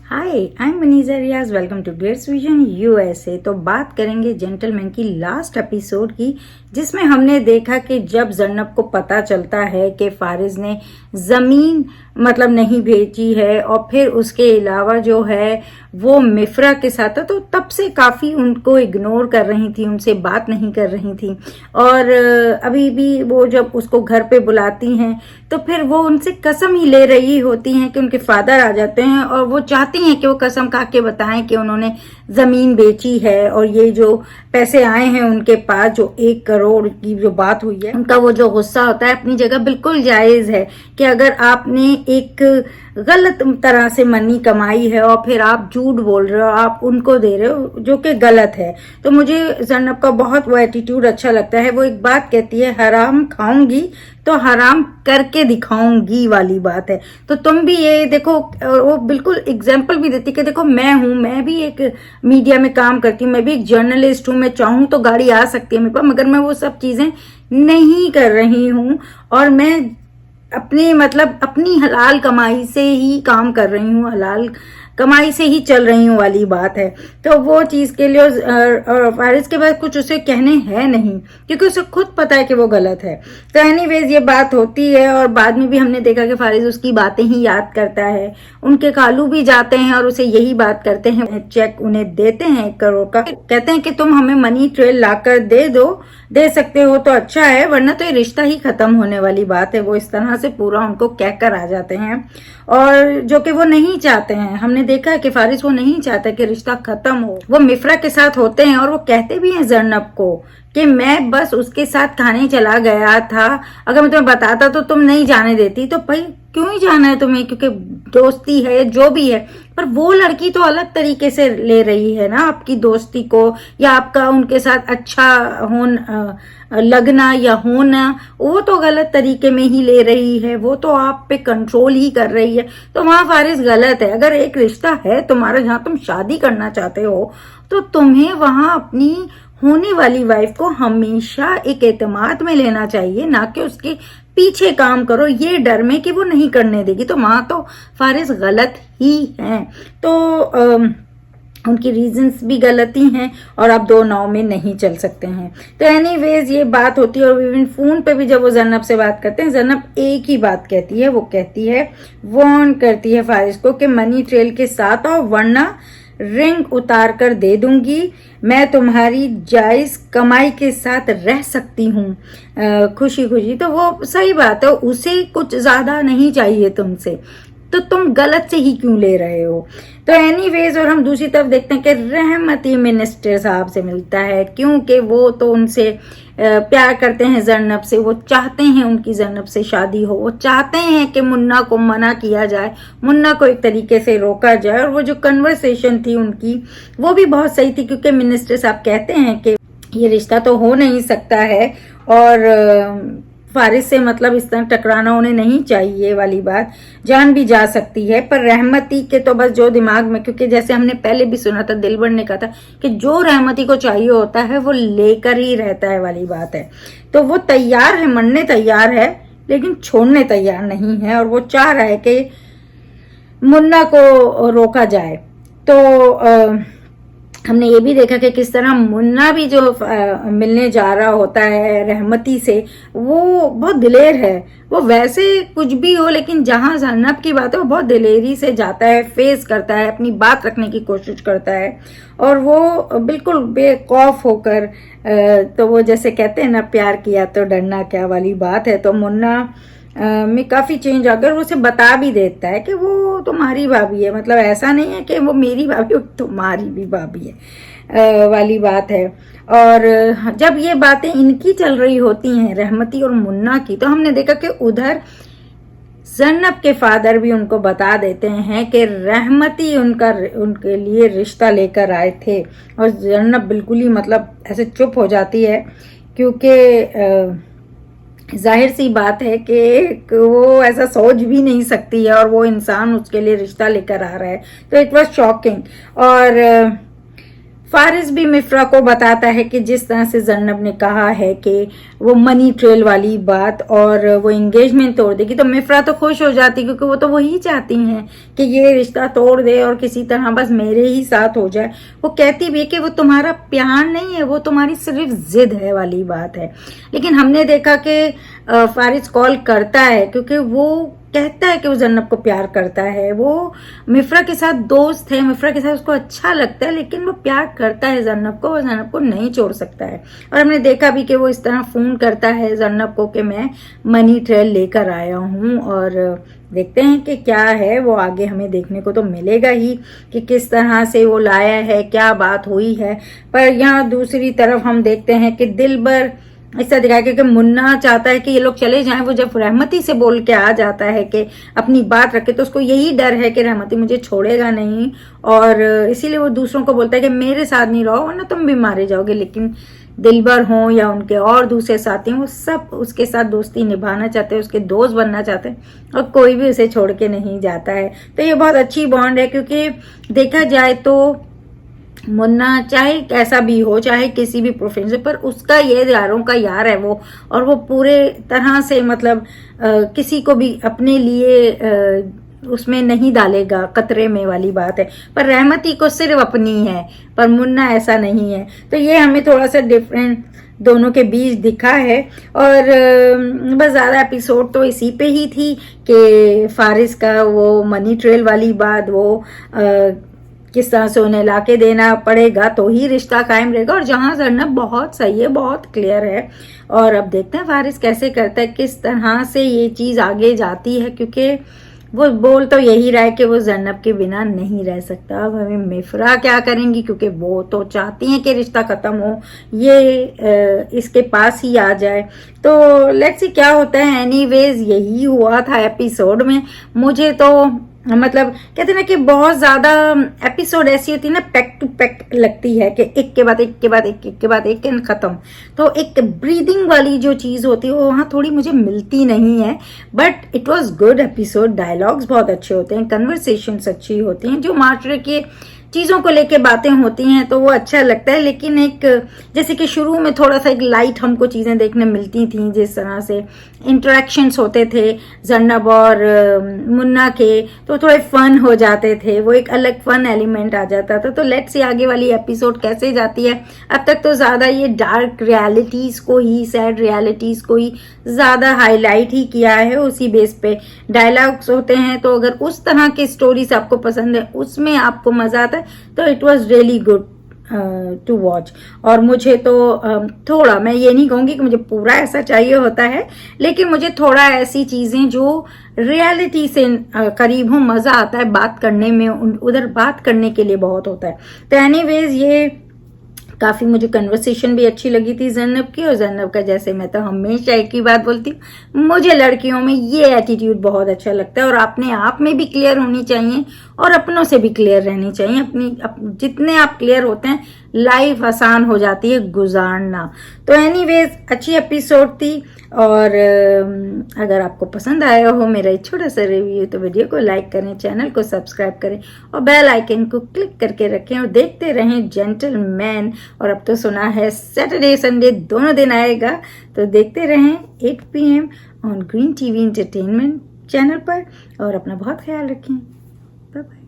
Hi, I am Manisha Riaz. Welcome to Greats Vision USA. तो बात करेंगे जेंटलमैन की लास्ट एपिसोड की, जिसमें हमने देखा कि जब जन्नब को पता चलता है कि फारिज ने ज़मीन नहीं बेची है और फिर उसके अलावा जो है वो मिफ्रा के साथ था, तो तब से काफ़ी उनको इग्नोर कर रही थी, उनसे बात नहीं कर रही थी। और अभी भी वो जब उसको घर पे बुलाती हैं तो फिर वो उनसे कसम ही ले रही होती हैं कि उनके फादर आ जाते हैं और वो चाहती हैं कि वो कसम खा के बताएं कि उन्होंने ज़मीन बेची है और ये जो पैसे आए हैं उनके पास, जो 1 करोड़ की जो बात हुई है, उनका वो जो गुस्सा होता है अपनी जगह बिल्कुल जायज़ है कि अगर आपने एक गलत तरह से मनी कमाई है और फिर आप झूठ बोल रहे हो, आप उनको दे रहे हो, जो कि गलत है। तो मुझे जन्नब का बहुत वो एटीट्यूड अच्छा लगता है। वो एक बात कहती है, हराम खाऊंगी तो हराम करके दिखाऊंगी वाली बात है। तो तुम भी ये देखो, वो बिल्कुल एग्जाम्पल भी देती कि देखो मैं हूं, मैं भी एक मीडिया में काम करती हूँ, मैं भी एक जर्नलिस्ट हूँ, मैं चाहूँ तो गाड़ी आ सकती है मेरे पास, मगर मैं वो सब चीजें नहीं कर रही हूँ और मैं अपने अपनी हलाल कमाई से ही काम कर रही हूँ, हलाल कमाई से ही चल रही हूँ वाली बात है। तो वो चीज के लिए फारिज के पास कुछ उसे कहने हैं नहीं, क्योंकि उसे खुद पता है कि वो गलत है। तो एनीवेज ये बात होती है और बाद में भी हमने देखा कि फारिज उसकी बातें ही याद करता है। उनके खालू भी जाते हैं और उसे यही बात करते हैं, चेक उन्हें देते हैं 1 करोड़ का, कहते हैं कि तुम हमें मनी ट्रेल लाकर दे सकते हो तो अच्छा है, वरना तो ये रिश्ता ही खत्म होने वाली बात है। वो इस तरह से पूरा उनको कहकर आ जाते हैं, और जो कि वो नहीं चाहते हैं। हमने देखा है कि फारिज वो नहीं चाहता कि रिश्ता खत्म हो। वो मिफ्रा के साथ होते हैं और वो कहते भी हैं जर्नब को कि मैं बस उसके साथ खाने चला गया था, अगर मैं तुम्हें बताता तो तुम नहीं जाने देती। तो भाई क्यों ही जाना है तुम्हें, क्योंकि दोस्ती है जो भी है। पर वो लड़की तो अलग तरीके से ले रही है ना आपकी दोस्ती को, या आपका उनके साथ अच्छा लगना या होना, वो तो गलत तरीके में ही ले रही है, वो तो आप पे कंट्रोल ही कर रही है। तो वहां फारिज गलत है। अगर एक रिश्ता है तुम्हारा जहां तुम शादी करना चाहते हो, तो तुम्हें वहां अपनी होने वाली वाइफ को हमेशा एक एतमाद में लेना चाहिए, ना कि उसके पीछे काम करो ये डर में कि वो नहीं करने देगी। तो वहां तो फारिज गलत ही है। तो उनकी रीजंस भी गलती हैं और आप दो नाव में नहीं चल सकते हैं। तो एनीवेज ये बात होती है। और इवन फोन पे भी जब वो जन्नब से बात करते हैं, जन्नब एक ही बात कहती है, वो कहती है, वार्न करती है फारिज को कि मनी ट्रेल के साथ आओ, वरना रिंग उतार कर दे दूंगी। मैं तुम्हारी जायज कमाई के साथ रह सकती हूँ खुशी खुशी। तो वो सही बात है, उसे कुछ ज्यादा नहीं चाहिए तुमसे, तो तुम गलत से ही क्यों ले रहे हो। तो एनीवेज, और हम दूसरी तरफ देखते हैं कि रहमती मिनिस्टर साहब से मिलता है, क्योंकि वो तो उनसे प्यार करते हैं जर्नब से, वो चाहते हैं उनकी जर्नब से शादी हो, वो चाहते हैं कि मुन्ना को मना किया जाए, मुन्ना को एक तरीके से रोका जाए। और वो जो कन्वर्सेशन थी उनकी, वो भी बहुत सही थी, क्योंकि मिनिस्टर साहब कहते हैं कि ये रिश्ता तो हो नहीं सकता है और फारिज से इस तरह टकराना उन्हें नहीं चाहिए वाली बात, जान भी जा सकती है। पर रहमती के तो बस जो दिमाग में, क्योंकि जैसे हमने पहले भी सुना था, दिलबर ने कहा था कि जो रहमती को चाहिए होता है वो लेकर ही रहता है वाली बात है। तो वो तैयार है, मरने तैयार है, लेकिन छोड़ने तैयार नहीं है। और वो चाह रहा है कि मुन्ना को रोका जाए। तो हमने ये भी देखा कि किस तरह मुन्ना भी जो मिलने जा रहा होता है रहमती से, वो बहुत दिलेर है। वो वैसे कुछ भी हो, लेकिन जहां जन्नब की बात है वो बहुत दिलेरी से जाता है, फेस करता है, अपनी बात रखने की कोशिश करता है। और वो बिल्कुल बेखौफ होकर, तो वो जैसे कहते हैं ना, प्यार किया तो डरना क्या वाली बात है। तो मुन्ना में काफी चेंज, अगर उसे बता भी देता है कि वो तुम्हारी भाभी है, ऐसा नहीं है कि वो मेरी भाभी, तुम्हारी भी भाभी है वाली बात है। और जब ये बातें इनकी चल रही होती हैं, रहमती और मुन्ना की, तो हमने देखा कि उधर जन्नब के फादर भी उनको बता देते हैं कि रहमती उनके लिए रिश्ता लेकर आए थे। और जन्नब बिल्कुल ही ऐसे चुप हो जाती है, क्योंकि जाहिर सी बात है कि वो ऐसा सोच भी नहीं सकती है, और वो इंसान उसके लिए रिश्ता लेकर आ रहा है। तो इट वॉज शॉकिंग। और फारिस भी मिफ्रा को बताता है कि जिस तरह से जन्नब ने कहा है कि वो मनी ट्रेल वाली बात और वो एंगेजमेंट तोड़ देगी, तो मिफ्रा तो खुश हो जाती क्योंकि वो तो वही चाहती हैं कि ये रिश्ता तोड़ दे और किसी तरह बस मेरे ही साथ हो जाए। वो कहती भी कि वो तुम्हारा प्यार नहीं है, वो तुम्हारी सिर्फ जिद है वाली बात है। लेकिन हमने देखा कि फारिस कॉल करता है क्योंकि वो कहता है कि वो जन्नब को प्यार करता है, वो मिफ्रा के साथ दोस्त है, मिफ्रा के साथ उसको अच्छा लगता है, लेकिन वो प्यार करता है जन्नब को, वो जन्नब को नहीं छोड़ सकता है। और हमने देखा भी कि वो इस तरह फोन करता है जन्नब को कि मैं मनी ट्रेल लेकर आया हूँ, और देखते हैं कि क्या है वो आगे हमें देखने को तो मिलेगा ही कि किस तरह से वो लाया है, क्या बात हुई है। पर यहाँ दूसरी तरफ हम देखते हैं कि दिलबर ऐसा दिखाया क्योंकि मुन्ना चाहता है कि ये लोग चले जाएं। वो जब रहमती से बोल के आ जाता है कि अपनी बात रखे, तो उसको यही डर है कि रहमती मुझे छोड़ेगा नहीं, और इसीलिए वो दूसरों को बोलता है कि मेरे साथ नहीं रहो वरना तुम भी मारे जाओगे। लेकिन दिलबर हों या उनके और दूसरे साथी हों, वो सब उसके साथ दोस्ती निभाना चाहते हैं, उसके दोस्त बनना चाहते हैं, और कोई भी उसे छोड़ के नहीं जाता है। तो ये बहुत अच्छी बॉन्ड है क्योंकि देखा जाए तो मुन्ना चाहे कैसा भी हो, चाहे किसी भी प्रोफेशन से, पर उसका ये यारों का यार है वो, और वो पूरे तरह से मतलब किसी को भी अपने लिए उसमें नहीं डालेगा खतरे में वाली बात है। पर रहमती को सिर्फ अपनी है, पर मुन्ना ऐसा नहीं है। तो ये हमें थोड़ा सा डिफरेंट दोनों के बीच दिखा है। और बस ज़्यादा एपिसोड तो इसी पे ही थी कि फारिस का वो मनी ट्रेल वाली बात, वो किस तरह से उन्हें लाके देना पड़ेगा तो ही रिश्ता कायम रहेगा, और जहां जन्नब बहुत सही है, बहुत क्लियर है। और अब देखते हैं फारिस कैसे करता है, किस तरह से ये चीज आगे जाती है, क्योंकि वो बोल तो यही रहा है कि वो जन्नब के बिना नहीं रह सकता। अब हमें मिफ्रा क्या करेंगी, क्योंकि वो तो चाहती हैं कि रिश्ता खत्म हो, ये इसके पास ही आ जाए। तो लेट्स सी क्या होता है। एनीवेज यही हुआ था एपिसोड में। मुझे तो मतलब कहते हैं ना कि बहुत ज्यादा एपिसोड ऐसी होती है ना, पैक टू पैक लगती है कि एक के बाद एक के बाद एक के बाद एक खत्म। तो एक ब्रीदिंग वाली जो चीज होती है वो वहाँ थोड़ी मुझे मिलती नहीं है। But it was good episode. Dialogues बहुत अच्छे होते हैं, कन्वर्सेशंस अच्छी होती हैं, जो मार्टर के चीजों को लेके बातें होती हैं तो वो अच्छा लगता है। लेकिन एक जैसे कि शुरू में थोड़ा सा एक लाइट हमको चीजें देखने मिलती थी, जिस तरह से इंटरेक्शंस होते थे जन्नब और मुन्ना के, तो थोड़े फन हो जाते थे, वो एक अलग फन एलिमेंट आ जाता था। तो लेट्स सी आगे वाली एपिसोड कैसे जाती है। अब तक तो ज्यादा ये डार्क रियलिटीज को ही, सैड रियलिटीज को ही ज्यादा हाईलाइट ही किया है, उसी बेस पे डायलॉग्स होते हैं। तो अगर उस तरह की स्टोरीज आपको पसंद है, उसमें आपको मजा आता है, तो it was really good to watch. और मुझे तो थोड़ा, मैं ये नहीं कहूंगी कि मुझे पूरा ऐसा चाहिए होता है, लेकिन मुझे थोड़ा ऐसी चीजें जो रियलिटी से करीब हो, मजा आता है बात करने में, उधर बात करने के लिए बहुत होता है। तो एनीवेज ये काफी मुझे कन्वर्सेशन भी अच्छी लगी थी जन्नब की। और जन्नब का जैसे मैं तो हमेशा एक ही बात बोलती हूँ, मुझे लड़कियों में ये एटीट्यूड बहुत अच्छा लगता है, और अपने आप में भी क्लियर होनी चाहिए और अपनों से भी क्लियर रहनी चाहिए। जितने आप क्लियर होते हैं, लाइफ आसान हो जाती है गुजारना। तो एनीवेज अच्छी एपिसोड थी। और अगर आपको पसंद आया हो मेरा एक छोटा सा रिव्यू, तो वीडियो को लाइक करें, चैनल को सब्सक्राइब करें और बेल आइकन को क्लिक करके रखें, और देखते रहें जेंटलमैन। और अब तो सुना है सैटरडे संडे दोनों दिन आएगा, तो देखते रहें 8 PM on Green TV entertainment channel पर। और अपना बहुत ख्याल रखें। Bye bye.